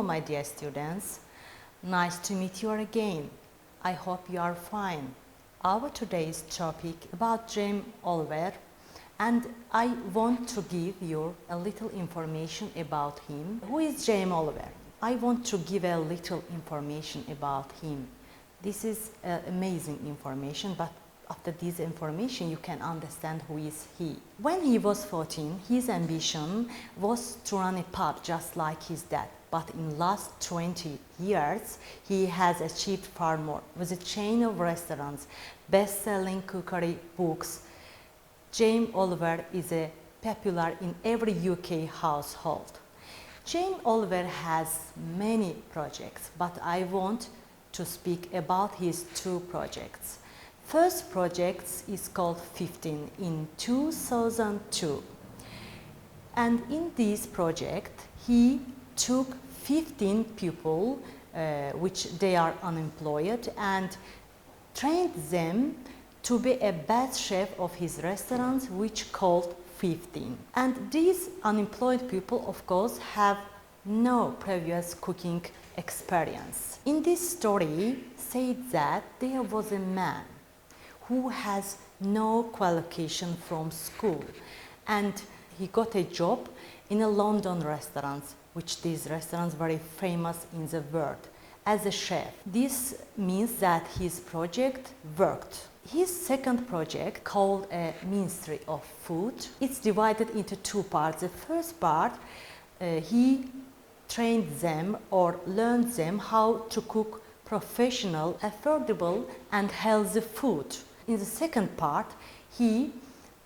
my dear students. Nice to meet you again. I hope you are fine. Our today's topic about Jamie Oliver, and I want to give you a little information about him. Who is Jamie Oliver? I want to give a little information about him. This is amazing information, but after this information you can understand who is he. When he was 14, his ambition was to run a pub just like his dad. But in last 20 years, he has achieved far more. With a chain of restaurants, best-selling cookery books, Jamie Oliver is popular in every UK household. Jamie Oliver has many projects, but I want to speak about his two projects. First project is called 15 in 2002. And in this project, he took 15 people, which they are unemployed, and trained them to be a best chef of his restaurants, which called 15. And these unemployed people, of course, have no previous cooking experience. In this story, said that there was a man who has no qualification from school, and he got a job in a London restaurant, which these restaurants very famous in the world, as a chef. This means that his project worked. His second project, called a Ministry of Food, it's divided into two parts. The first part, he trained them or learned them how to cook professional, affordable and healthy food. In the second part, he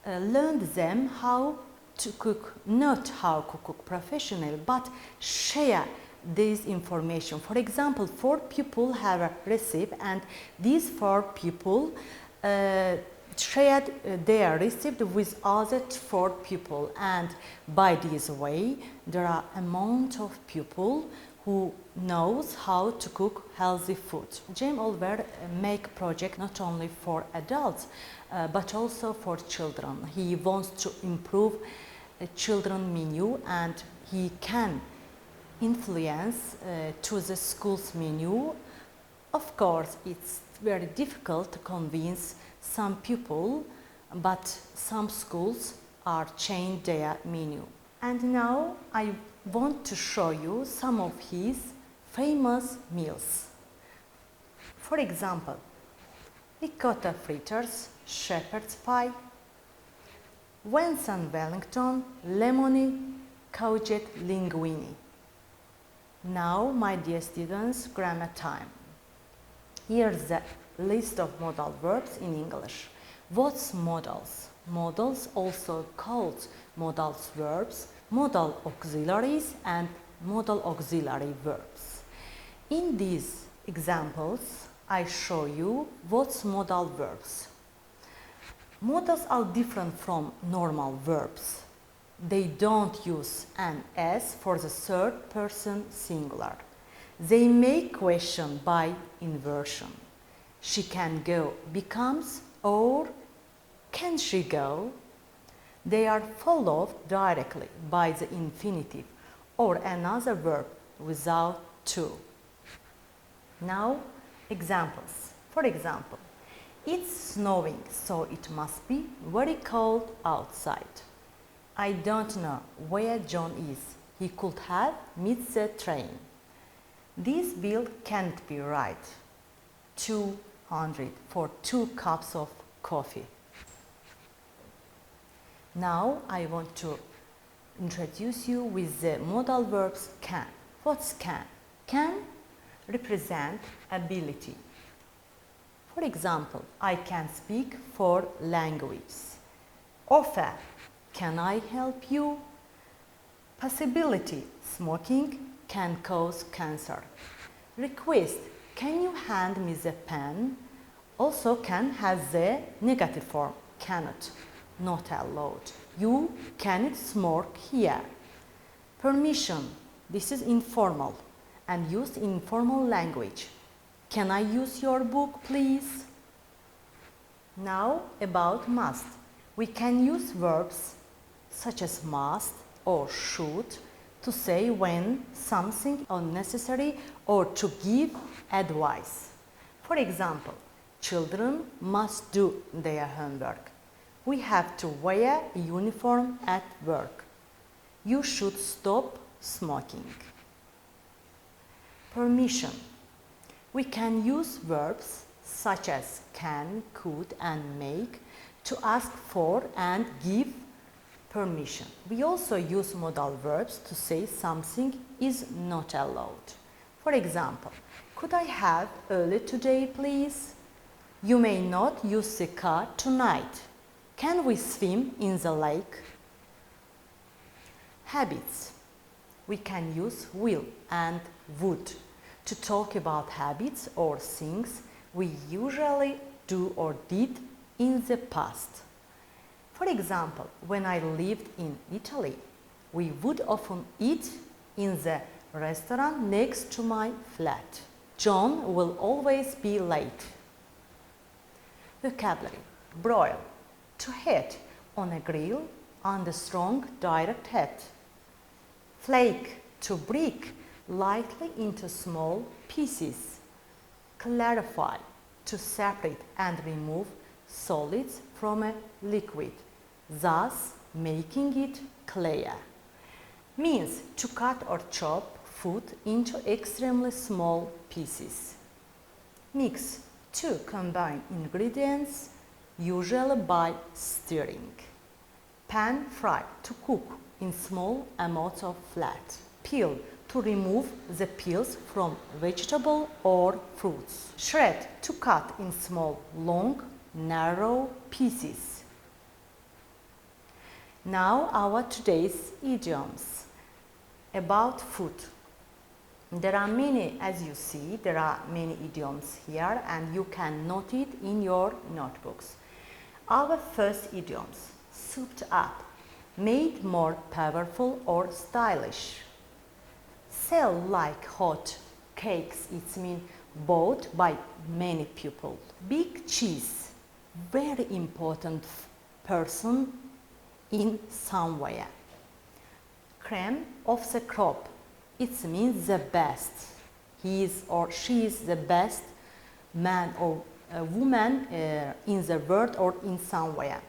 learned them how to cook, not how to cook professionally, but share this information. For example, 4 people have a recipe, and these 4 people shared their recipe with other 4 people, and by this way there are amount of people who knows how to cook healthy food. Jamie Oliver make project not only for adults but also for children. He wants to improve a children menu, and he can influence to the school's menu. Of course, it's very difficult to convince some people, but some schools are changing their menu. And now I want to show you some of his famous meals. For example, ricotta fritters, shepherd's pie, Wenston Wellington, lemony, courgette linguine. Now, my dear students, grammar time. Here's the list of modal verbs in English. What's modals? Modals, also called modal verbs, modal auxiliaries and modal auxiliary verbs. In these examples, I show you what's modal verbs. Modals are different from normal verbs. They don't use an S for the third person singular. They make question by inversion. She can go becomes or can she go? They are followed directly by the infinitive or another verb without to. Now, examples. For example, it's snowing, so it must be very cold outside. I don't know where John is. He could have missed the train. This bill can't be right. 200 for 2 cups of coffee. Now I want to introduce you with the modal verbs can. What's can? Can represent ability. For example, I can speak 4 languages. Offer, can I help you? Possibility, smoking can cause cancer. Request, can you hand me the pen? Also can has the negative form, cannot, not allowed. You cannot smoke here. Permission, this is informal and used in formal language. Can I use your book, please? Now about must. We can use verbs such as must or should to say when something unnecessary or to give advice. For example, children must do their homework. We have to wear a uniform at work. You should stop smoking. Permission. We can use verbs such as can, could, and make to ask for and give permission. We also use modal verbs to say something is not allowed. For example, could I have early today, please? You may not use the car tonight. Can we swim in the lake? Habits. We can use will and would to talk about habits or things we usually do or did in the past. For example, when I lived in Italy, we would often eat in the restaurant next to my flat. John will always be late. Vocabulary. Broil. To heat on a grill under strong direct heat. Flake. To break lightly into small pieces. Clarify. To separate and remove solids from a liquid, thus making it clear. Means to cut or chop food into extremely small pieces. Mix. To combine ingredients, usually by stirring. Pan fry. To cook in small amounts of fat. Peel. To remove the peels from vegetable or fruits. Shred. To cut in small, long, narrow pieces. Now our today's idioms about food. There are many, as you see, there are many idioms here and you can note it in your notebooks. Our first idioms, souped up, made more powerful or stylish. Sell like hot cakes, it means bought by many people. Big cheese, very important person in somewhere. Cream of the crop, it means the best. He is or she is the best man or a woman in the world or in somewhere.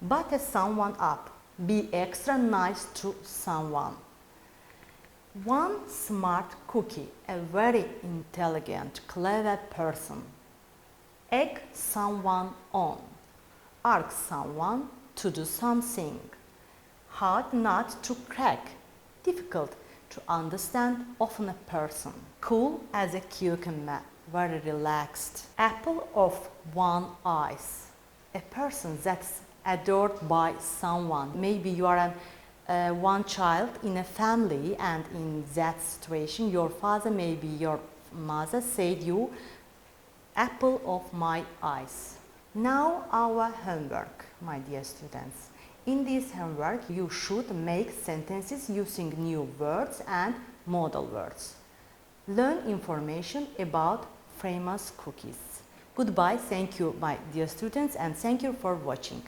Butter someone up, be extra nice to someone. One smart cookie, a very intelligent, clever person. Egg someone on, ask someone to do something. Hard nut to crack, difficult to understand, often a person. Cool as a cucumber, very relaxed. Apple of one eye, a person that's adored by someone. Maybe you are one child in a family and in that situation your father, maybe your mother said you apple of my eyes. Now our homework, my dear students. In this homework you should make sentences using new words and modal words. Learn information about famous cookies. Goodbye, thank you my dear students and thank you for watching.